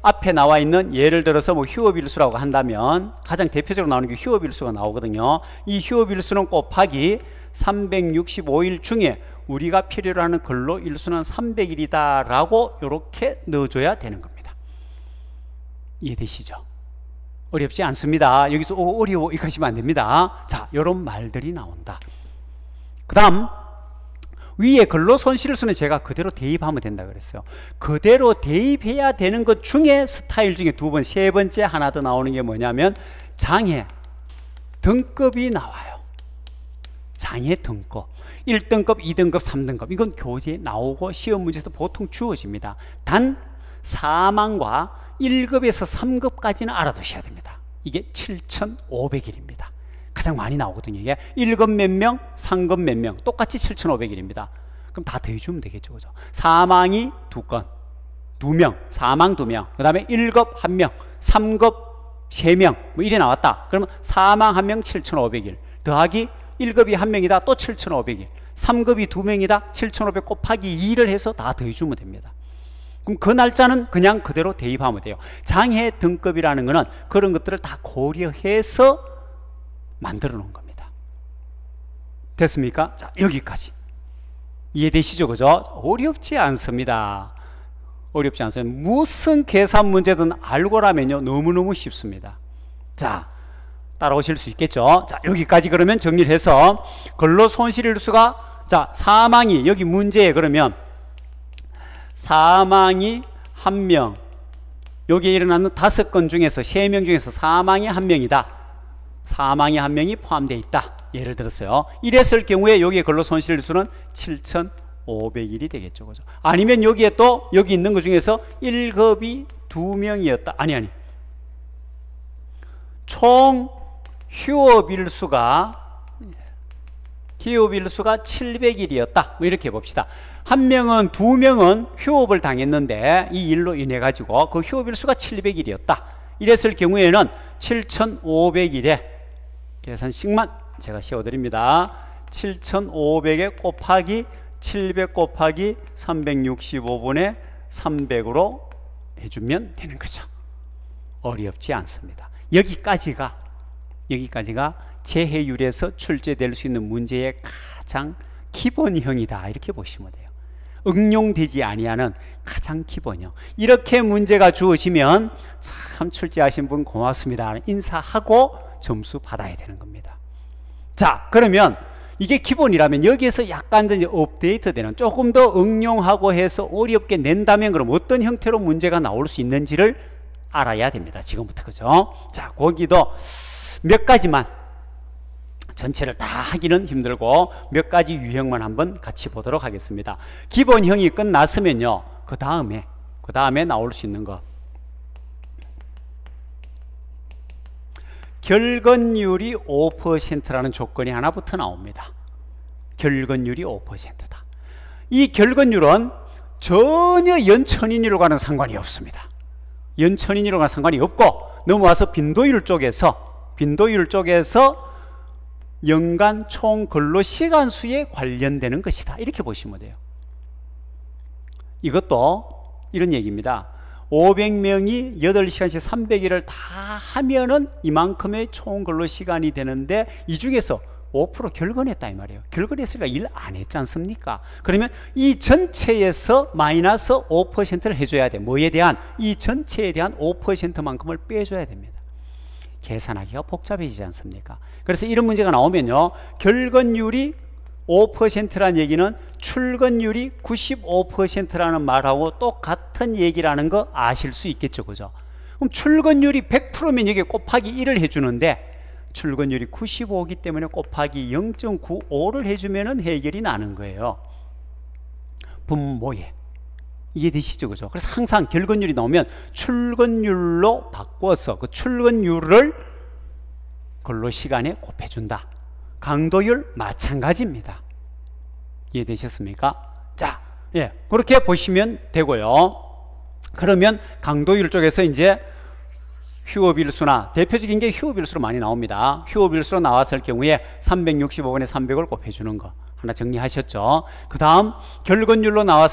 앞에 나와 있는 예를 들어서 뭐 휴업일수라고 한다면 가장 대표적으로 나오는 게 휴업일수가 나오거든요. 이 휴업일수는 곱하기 365일 중에 우리가 필요로 하는 근로일수는 300일이다 라고 이렇게 넣어줘야 되는 겁니다. 이해되시죠? 어렵지 않습니다. 여기서 어려워 이렇게 하시면 안 됩니다. 자, 이런 말들이 나온다. 그 다음 위에 근로손실수는 제가 그대로 대입하면 된다 그랬어요. 그대로 대입해야 되는 것 중에 스타일 중에 두 번, 세 번째 하나 더 나오는 게 뭐냐면 장애 등급이 나와요. 장애 등급 1등급, 2등급, 3등급 이건 교재에 나오고 시험 문제에서 보통 주어집니다. 단 사망과 1급에서 3급까지는 알아두셔야 됩니다. 이게 7,500일입니다. 가장 많이 나오거든요. 이게 1급 몇 명, 3급 몇 명 똑같이 7,500일입니다. 그럼 다 더해주면 되겠죠. 그죠? 사망이 2건, 2명, 사망 2명, 그 다음에 1급 1명, 3급 3명 뭐 이래 나왔다. 그러면 사망 1명 7,500일 더하기 1급이 1명이다. 또 7,500일 3급이 2명이다. 7,500 곱하기 2를 해서 다 더해주면 됩니다. 그럼 그 날짜는 그냥 그대로 대입하면 돼요. 장애 등급이라는 거는 그런 것들을 다 고려해서 만들어 놓은 겁니다. 됐습니까? 자, 여기까지 이해되시죠? 그죠? 어렵지 않습니다. 어렵지 않습니다. 무슨 계산 문제든 알고라면요 너무너무 쉽습니다. 자, 따라오실 수 있겠죠? 자, 여기까지 그러면 정리를 해서 근로손실일수가 자, 사망이 여기 문제에 그러면 사망이 1명 여기에 일어나는 5건 중에서 3명 중에서 사망이 1명이다. 사망이 1명이 포함되어 있다. 예를 들었어요. 이랬을 경우에 여기에 근로손실일수는 7,500일이 되겠죠. 그죠? 아니면 여기에 또 여기 있는 것 중에서 1급이 2명이었다. 아니 총 휴업일수가 700일이었다. 뭐 이렇게 해봅시다. 1명은 2명은 휴업을 당했는데 이 일로 인해 가지고 그 휴업일수가 700일이었다. 이랬을 경우에는 7,500일에 계산식만 제가 씌워드립니다. 7,500에 곱하기 700 곱하기 365분의 300으로 해주면 되는 거죠. 어렵지 않습니다. 여기까지가 재해율에서 출제될 수 있는 문제의 가장 기본형이다. 이렇게 보시면 돼요. 응용되지 아니하는 가장 기본형. 이렇게 문제가 주어지면 참 출제하신 분 고맙습니다. 인사하고 점수 받아야 되는 겁니다. 자, 그러면 이게 기본이라면 여기에서 약간 더 업데이트되는 조금 더 응용하고 해서 어렵게 낸다면 그럼 어떤 형태로 문제가 나올 수 있는지를 알아야 됩니다. 지금부터. 그죠? 자, 거기도 몇 가지만 전체를 다 하기는 힘들고 몇 가지 유형만 한번 같이 보도록 하겠습니다. 기본형이 끝났으면요 그 다음에 나올 수 있는 거 결건율이 5%라는 조건이 하나부터 나옵니다. 결건율이 5%다. 이 결건율은 전혀 연천인율과는 상관이 없습니다. 연천인율과는 상관이 없고 넘어와서 빈도율 쪽에서 연간 총 근로시간 수에 관련되는 것이다. 이렇게 보시면 돼요. 이것도 이런 얘기입니다. 500명이 8시간씩 300일을 다 하면은 이만큼의 총 근로시간이 되는데 이 중에서 5% 결건했다 이 말이에요. 결건했으니까 일 안 했지 않습니까? 그러면 이 전체에서 마이너스 5%를 해줘야 돼. 뭐에 대한? 이 전체에 대한 5%만큼을 빼줘야 됩니다. 계산하기가 복잡해지지 않습니까? 그래서 이런 문제가 나오면요 결건율이 5%라는 얘기는 출근율이 95%라는 말하고 똑같은 얘기라는 거 아실 수 있겠죠. 그죠? 그럼 출근율이 100%면 여기 곱하기 1을 해주는데 출근율이 95이기 때문에 곱하기 0.95를 해주면 해결이 나는 거예요. 분모에. 이해되시죠? 그죠? 그래서 항상 결근율이 나오면 출근율로 바꿔서 그 출근율을 근로시간에 곱해준다. 강도율 마찬가지입니다. 이해되셨습니까? 자, 예, 그렇게 보시면 되고요. 그러면 강도율 쪽에서 이제 휴업일수나 대표적인 게 휴업일수로 많이 나옵니다. 휴업일수로 나왔을 경우에 365분의 300을 곱해주는 거 하나 정리하셨죠? 그 다음 결근율로 나왔을